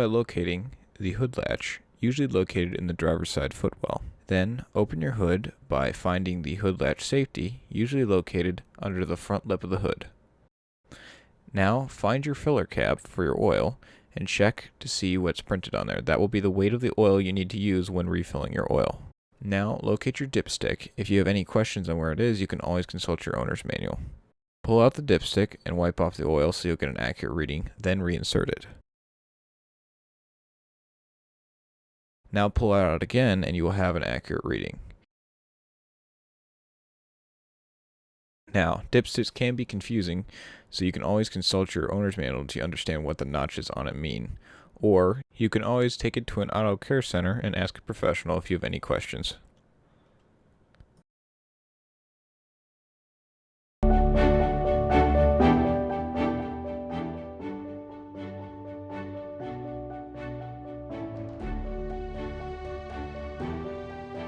by locating the hood latch, usually located in the driver's side footwell. Then, open your hood by finding the hood latch safety, usually located under the front lip of the hood. Now, find your filler cap for your oil and check to see what's printed on there. That will be the weight of the oil you need to use when refilling your oil. Now, locate your dipstick. If you have any questions on where it is, you can always consult your owner's manual. Pull out the dipstick and wipe off the oil so you'll get an accurate reading, then reinsert it. Now pull it out again and you will have an accurate reading. Now, dipsticks can be confusing, so you can always consult your owner's manual to understand what the notches on it mean. Or, you can always take it to an auto care center and ask a professional if you have any questions.